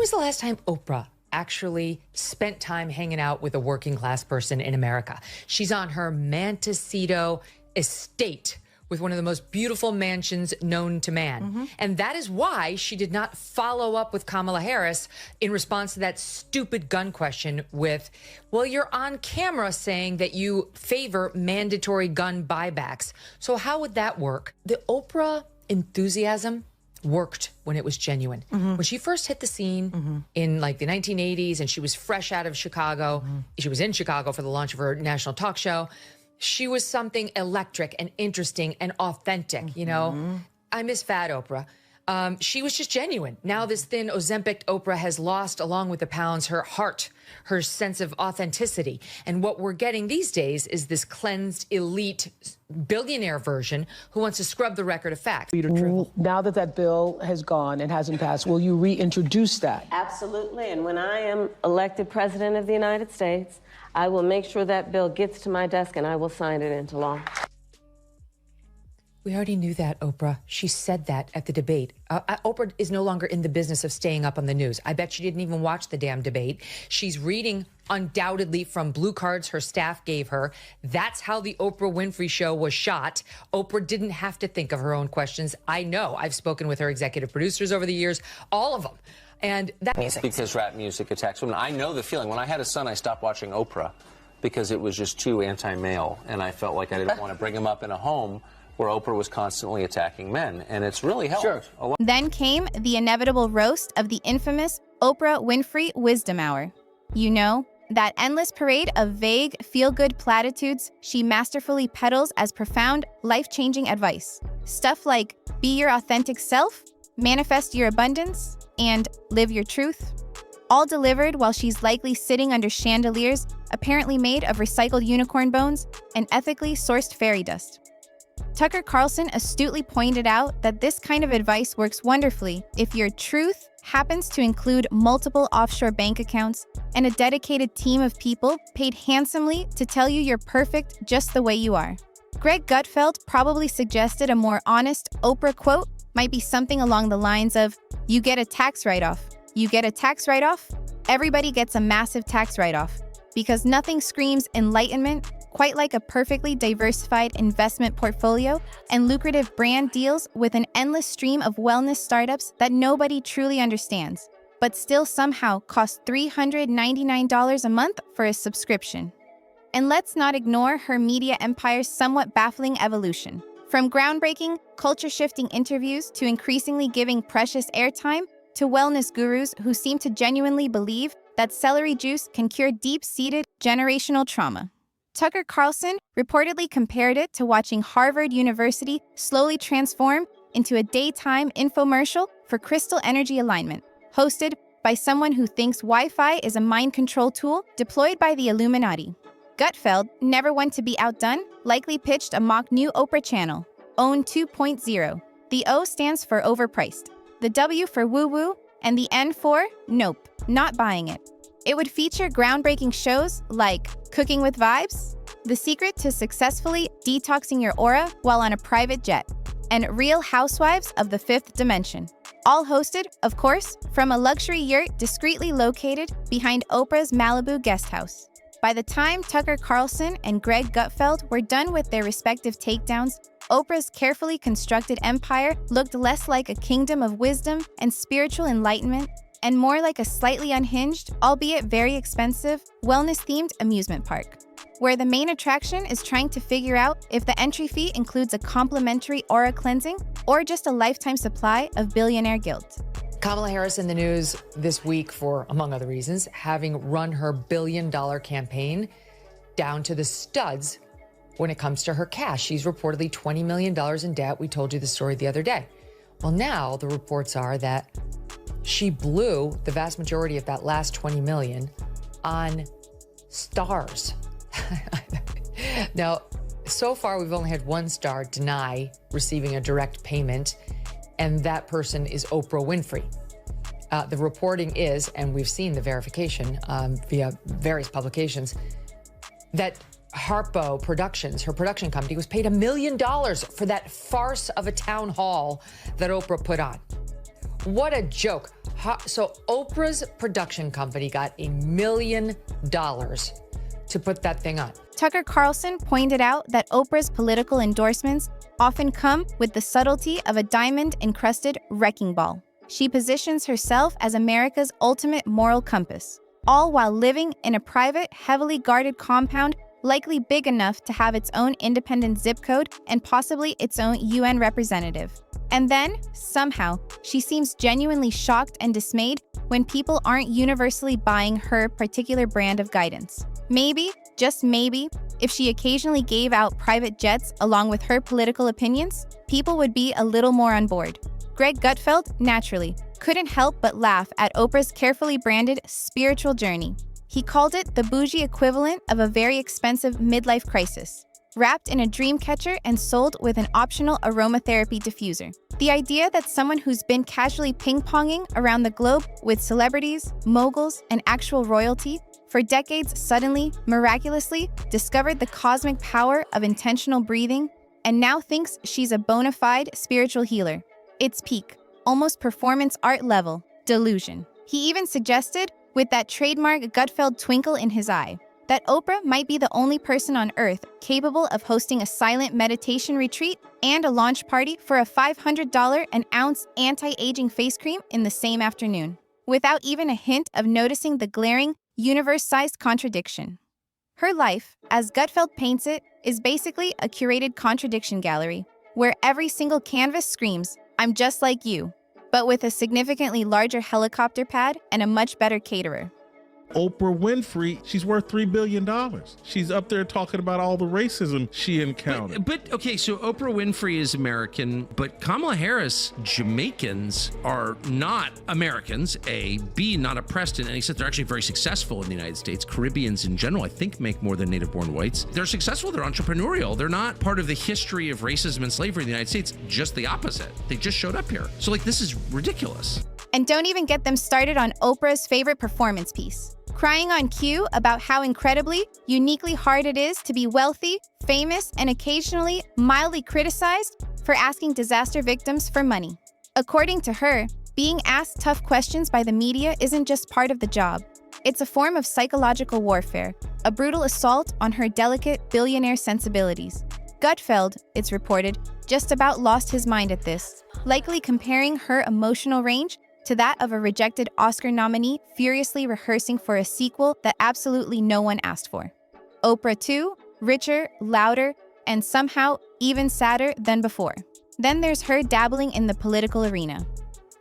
was the last time Oprah actually spent time hanging out with a working class person in America? She's on her Montecito estate with one of the most beautiful mansions known to man. And that is why she did not follow up with Kamala Harris in response to that stupid gun question with, well, you're on camera saying that you favor mandatory gun buybacks. So how would that work? The Oprah enthusiasm worked when it was genuine. When she first hit the scene in like the 1980s and she was fresh out of Chicago, she was in Chicago for the launch of her national talk show. She was something electric and interesting and authentic, you know? I miss fat Oprah. She was just genuine. Now this thin Ozempic Oprah has lost, along with the pounds, her heart, her sense of authenticity. And what we're getting these days is this cleansed elite billionaire version who wants to scrub the record of facts. Now that that bill has gone and hasn't passed, will you reintroduce that? Absolutely. And when I am elected president of the United States, I will make sure that bill gets to my desk and I will sign it into law. We already knew that, Oprah. She said that at the debate. Oprah is no longer in the business of staying up on the news. I bet she didn't even watch the damn debate. She's reading undoubtedly from blue cards her staff gave her. That's how the Oprah Winfrey Show was shot. Oprah didn't have to think of her own questions. I know. I've spoken with her executive producers over the years, all of them. And that music. Because rap music attacks women. I know the feeling. When I had a son, I stopped watching Oprah because it was just too anti-male. And I felt like I didn't want to bring him up in a home where Oprah was constantly attacking men. And it's really helped. Then came the inevitable roast of the infamous Oprah Winfrey Wisdom Hour. You know, that endless parade of vague, feel-good platitudes she masterfully peddles as profound, life-changing advice. Stuff like, be your authentic self, manifest your abundance, and live your truth. All delivered while she's likely sitting under chandeliers apparently made of recycled unicorn bones and ethically sourced fairy dust. Tucker Carlson astutely pointed out that this kind of advice works wonderfully if your truth happens to include multiple offshore bank accounts and a dedicated team of people paid handsomely to tell you you're perfect just the way you are. Greg Gutfeld probably suggested a more honest Oprah quote might be something along the lines of, you get a tax write-off. You get a tax write-off? Everybody gets a massive tax write-off. Because nothing screams enlightenment quite like a perfectly diversified investment portfolio and lucrative brand deals with an endless stream of wellness startups that nobody truly understands, but still somehow cost $399 a month for a subscription. And let's not ignore her media empire's somewhat baffling evolution. From groundbreaking, culture-shifting interviews to increasingly giving precious airtime to wellness gurus who seem to genuinely believe that celery juice can cure deep-seated generational trauma. Tucker Carlson reportedly compared it to watching Harvard University slowly transform into a daytime infomercial for crystal energy alignment, hosted by someone who thinks Wi-Fi is a mind control tool deployed by the Illuminati. Gutfeld, never one to be outdone, likely pitched a mock new Oprah channel, OWN 2.0. The O stands for overpriced, the W for woo-woo, and the N for nope, not buying it. It would feature groundbreaking shows like Cooking with Vibes, The Secret to Successfully Detoxing Your Aura While on a Private Jet, and Real Housewives of the Fifth Dimension. All hosted, of course, from a luxury yurt discreetly located behind Oprah's Malibu guest house. By the time Tucker Carlson and Greg Gutfeld were done with their respective takedowns, Oprah's carefully constructed empire looked less like a kingdom of wisdom and spiritual enlightenment and more like a slightly unhinged, albeit very expensive, wellness-themed amusement park, where the main attraction is trying to figure out if the entry fee includes a complimentary aura cleansing or just a lifetime supply of billionaire guilt. Kamala Harris in the news this week for, among other reasons, having run her billion-dollar campaign down to the studs when it comes to her cash. She's reportedly $20 million in debt. We told you the story the other day. Well, now the reports are that she blew the vast majority of that last $20 million on stars. Now, so far, we've only had one star deny receiving a direct payment, and that person is Oprah Winfrey. The reporting is, and we've seen the verification via various publications, that Harpo Productions, her production company, was paid $1 million for that farce of a town hall that Oprah put on. What a joke. So Oprah's production company got $1 million to put that thing on. Tucker Carlson pointed out that Oprah's political endorsements often come with the subtlety of a diamond-encrusted wrecking ball. She positions herself as America's ultimate moral compass, all while living in a private, heavily guarded compound likely big enough to have its own independent zip code and possibly its own UN representative. And then, somehow, she seems genuinely shocked and dismayed when people aren't universally buying her particular brand of guidance. Maybe, just maybe, if she occasionally gave out private jets along with her political opinions, people would be a little more on board. Greg Gutfeld, naturally, couldn't help but laugh at Oprah's carefully branded spiritual journey. He called it the bougie equivalent of a very expensive midlife crisis, wrapped in a dream catcher and sold with an optional aromatherapy diffuser. The idea that someone who's been casually ping-ponging around the globe with celebrities, moguls, and actual royalty for decades suddenly, miraculously, discovered the cosmic power of intentional breathing and now thinks she's a bona fide spiritual healer. It's peak, almost performance art level, delusion. He even suggested, with that trademark Gutfeld twinkle in his eye, that Oprah might be the only person on Earth capable of hosting a silent meditation retreat and a launch party for a $500 an ounce anti-aging face cream in the same afternoon, without even a hint of noticing the glaring, universe-sized contradiction. Her life, as Gutfeld paints it, is basically a curated contradiction gallery, where every single canvas screams, "I'm just like you," but with a significantly larger helicopter pad and a much better caterer. Oprah Winfrey, she's worth $3 billion. She's up there talking about all the racism she encountered. But okay, so Oprah Winfrey is American, but Kamala Harris, Jamaicans are not Americans, A. B, not oppressed in any sense. They're actually very successful in the United States. Caribbeans in general, I think, make more than native-born whites. They're successful, they're entrepreneurial. They're not part of the history of racism and slavery in the United States, just the opposite. They just showed up here. So, this is ridiculous. And don't even get them started on Oprah's favorite performance piece, crying on cue about how incredibly, uniquely hard it is to be wealthy, famous, and occasionally mildly criticized for asking disaster victims for money. According to her, being asked tough questions by the media isn't just part of the job. It's a form of psychological warfare, a brutal assault on her delicate billionaire sensibilities. Gutfeld, it's reported, just about lost his mind at this, likely comparing her emotional range to that of a rejected Oscar nominee furiously rehearsing for a sequel that absolutely no one asked for. Oprah, too, richer, louder, and somehow even sadder than before. Then there's her dabbling in the political arena.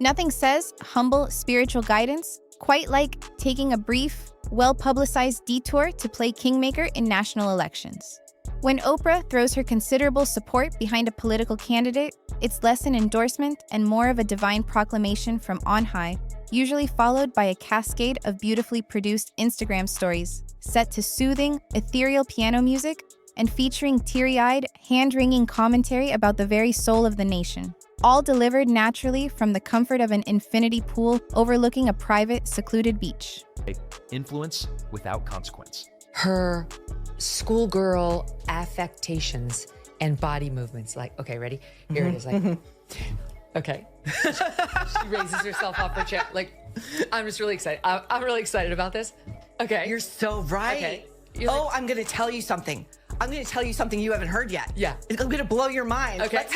Nothing says humble spiritual guidance quite like taking a brief, well-publicized detour to play kingmaker in national elections. When Oprah throws her considerable support behind a political candidate, it's less an endorsement and more of a divine proclamation from on high, usually followed by a cascade of beautifully produced Instagram stories set to soothing, ethereal piano music and featuring teary-eyed, hand-wringing commentary about the very soul of the nation, all delivered naturally from the comfort of an infinity pool overlooking a private, secluded beach. Influence without consequence. Her schoolgirl affectations and body movements. Okay, ready? Here it is. Okay. She raises herself off her chair. I'm just really excited. I'm really excited about this. Okay. You're so right. Okay. I'm going to tell you something. I'm going to tell you something you haven't heard yet. Yeah. I'm going to blow your mind. Okay.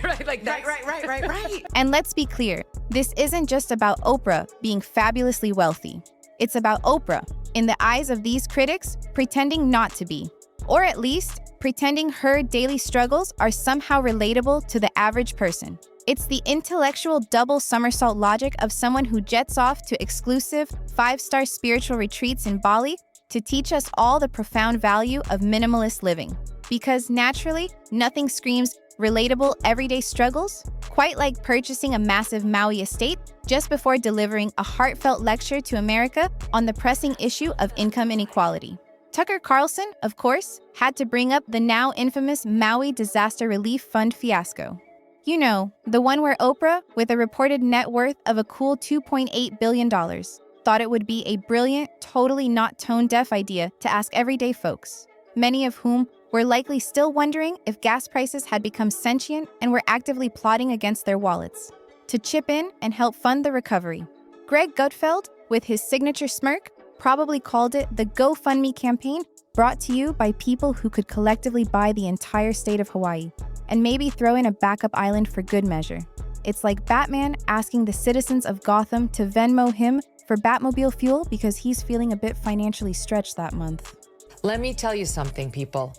Right. And let's be clear, this isn't just about Oprah being fabulously wealthy. It's about Oprah, in the eyes of these critics, pretending not to be. Or at least, pretending her daily struggles are somehow relatable to the average person. It's the intellectual double somersault logic of someone who jets off to exclusive, 5-star spiritual retreats in Bali to teach us all the profound value of minimalist living. Because naturally, nothing screams relatable everyday struggles, quite like purchasing a massive Maui estate just before delivering a heartfelt lecture to America on the pressing issue of income inequality. Tucker Carlson, of course, had to bring up the now infamous Maui Disaster Relief Fund fiasco. You know, the one where Oprah, with a reported net worth of a cool $2.8 billion, thought it would be a brilliant, totally not tone-deaf idea to ask everyday folks, many of whom were likely still wondering if gas prices had become sentient and were actively plotting against their wallets. to chip in and help fund the recovery. Greg Gutfeld, with his signature smirk, probably called it the GoFundMe campaign, brought to you by people who could collectively buy the entire state of Hawaii, and maybe throw in a backup island for good measure. It's like Batman asking the citizens of Gotham to Venmo him for Batmobile fuel because he's feeling a bit financially stretched that month. Let me tell you something, people.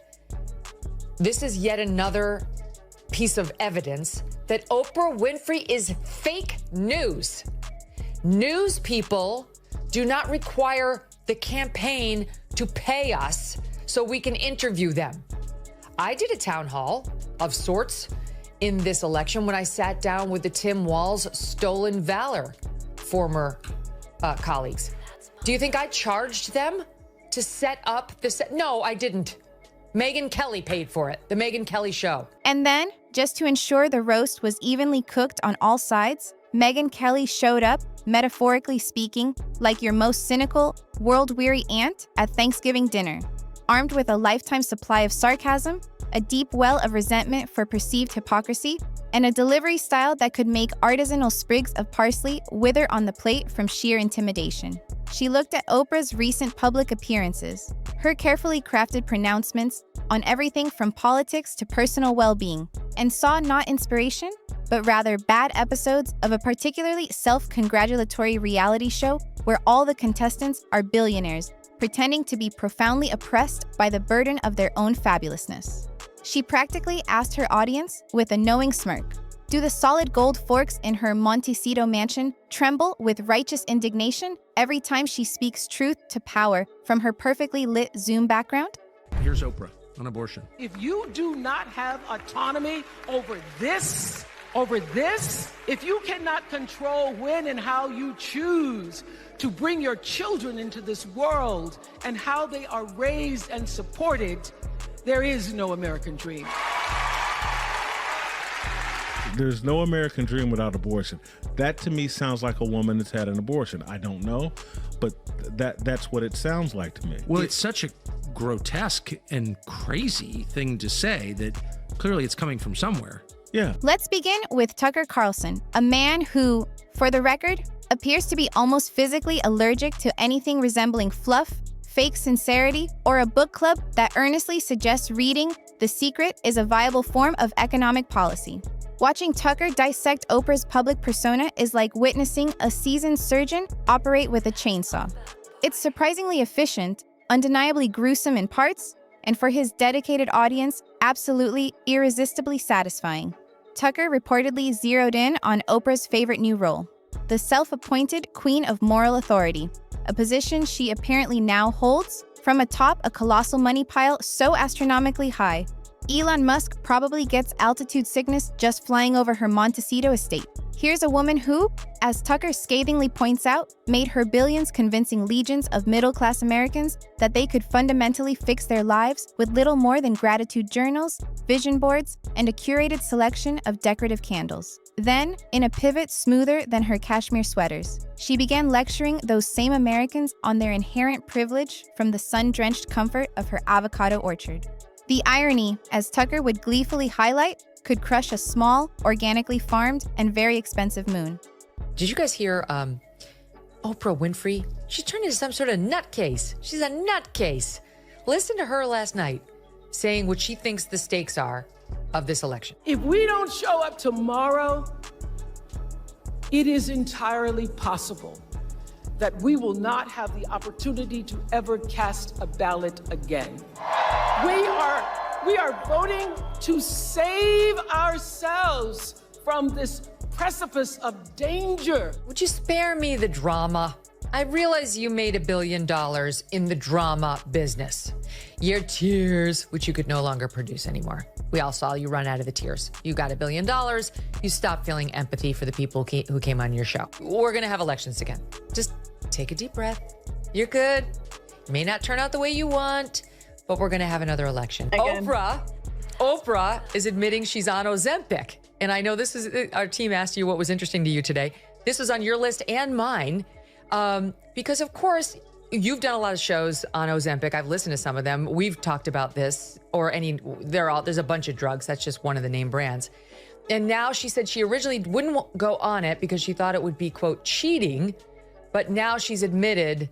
This is yet another piece of evidence that Oprah Winfrey is fake news. News people do not require the campaign to pay us so we can interview them. I did a town hall of sorts in this election when I sat down with the Tim Walz Stolen Valor former colleagues. Do you think I charged them to set up the set? No, I didn't. Megyn Kelly paid for it, the Megyn Kelly show. And then, just to ensure the roast was evenly cooked on all sides, Megyn Kelly showed up, metaphorically speaking, like your most cynical, world-weary aunt at Thanksgiving dinner, armed with a lifetime supply of sarcasm, a deep well of resentment for perceived hypocrisy, and a delivery style that could make artisanal sprigs of parsley wither on the plate from sheer intimidation. She looked at Oprah's recent public appearances, her carefully crafted pronouncements on everything from politics to personal well-being, and saw not inspiration, but rather bad episodes of a particularly self-congratulatory reality show where all the contestants are billionaires, pretending to be profoundly oppressed by the burden of their own fabulousness. She practically asked her audience, with a knowing smirk, do the solid gold forks in her Montecito mansion tremble with righteous indignation every time she speaks truth to power from her perfectly lit Zoom background? Here's Oprah on abortion. If you do not have autonomy over this, if you cannot control when and how you choose to bring your children into this world and how they are raised and supported, there is no American dream. There's no American dream without abortion. That to me sounds like a woman that's had an abortion. I don't know, but that's what it sounds like to me. Well, it's such a grotesque and crazy thing to say that clearly it's coming from somewhere. Yeah. Let's begin with Tucker Carlson, a man who, for the record, appears to be almost physically allergic to anything resembling fluff, fake sincerity, or a book club that earnestly suggests reading The Secret is a viable form of economic policy. Watching Tucker dissect Oprah's public persona is like witnessing a seasoned surgeon operate with a chainsaw. It's surprisingly efficient, undeniably gruesome in parts, and for his dedicated audience, absolutely irresistibly satisfying. Tucker reportedly zeroed in on Oprah's favorite new role, the self-appointed Queen of Moral Authority, a position she apparently now holds from atop a colossal money pile so astronomically high, Elon Musk probably gets altitude sickness just flying over her Montecito estate. Here's a woman who, as Tucker scathingly points out, made her billions convincing legions of middle-class Americans that they could fundamentally fix their lives with little more than gratitude journals, vision boards, and a curated selection of decorative candles. Then, in a pivot smoother than her cashmere sweaters, she began lecturing those same Americans on their inherent privilege from the sun-drenched comfort of her avocado orchard. The irony, as Tucker would gleefully highlight, could crush a small, organically farmed, and very expensive moon. Did you guys hear Oprah Winfrey? She turned into some sort of nutcase. She's a nutcase. Listen to her last night saying what she thinks the stakes are of this election. If we don't show up tomorrow, it is entirely possible that we will not have the opportunity to ever cast a ballot again. We are voting to save ourselves from this precipice of danger. Would you spare me the drama? I realize you made $1 billion in the drama business. Your tears, which you could no longer produce anymore. We all saw you run out of the tears. You got $1 billion. You stopped feeling empathy for the people who came on your show. We're going to have elections again. Just take a deep breath. You're good. It may not turn out the way you want, but we're going to have another election. Again. Oprah is admitting she's on Ozempic. And I know this is, our team asked you what was interesting to you today. This was on your list and mine. Because of course, you've done a lot of shows on Ozempic. I've listened to some of them. We've talked about this, there's a bunch of drugs. That's just one of the name brands. And now she said she originally wouldn't go on it because she thought it would be, quote, cheating. But now she's admitted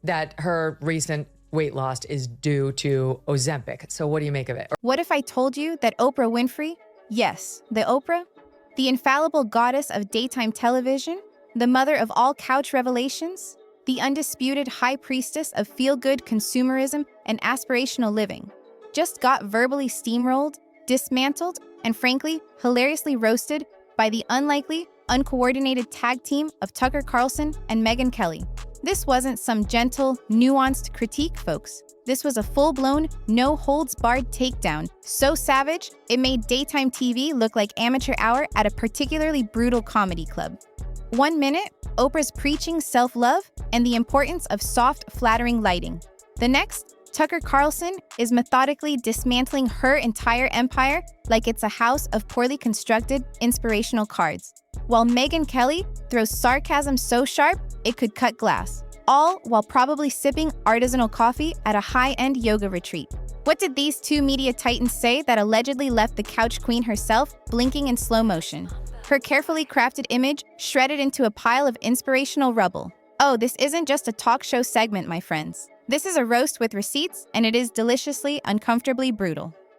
that her recent weight loss is due to Ozempic. So what do you make of it? What if I told you that Oprah Winfrey, yes, the Oprah, the infallible goddess of daytime television, the mother of all couch revelations, the undisputed high priestess of feel-good consumerism and aspirational living, just got verbally steamrolled, dismantled, and frankly, hilariously roasted by the unlikely, uncoordinated tag team of Tucker Carlson and Megyn Kelly. This wasn't some gentle, nuanced critique, folks. This was a full-blown, no-holds-barred takedown, so savage, it made daytime TV look like amateur hour at a particularly brutal comedy club. 1 minute, Oprah's preaching self-love and the importance of soft, flattering lighting. The next, Tucker Carlson is methodically dismantling her entire empire like it's a house of poorly constructed, inspirational cards. While Megyn Kelly throws sarcasm so sharp, it could cut glass. All while probably sipping artisanal coffee at a high-end yoga retreat. What did these two media titans say that allegedly left the couch queen herself blinking in slow motion? Her carefully crafted image shredded into a pile of inspirational rubble. Oh, this isn't just a talk show segment, my friends. This is a roast with receipts, and it is deliciously, uncomfortably brutal.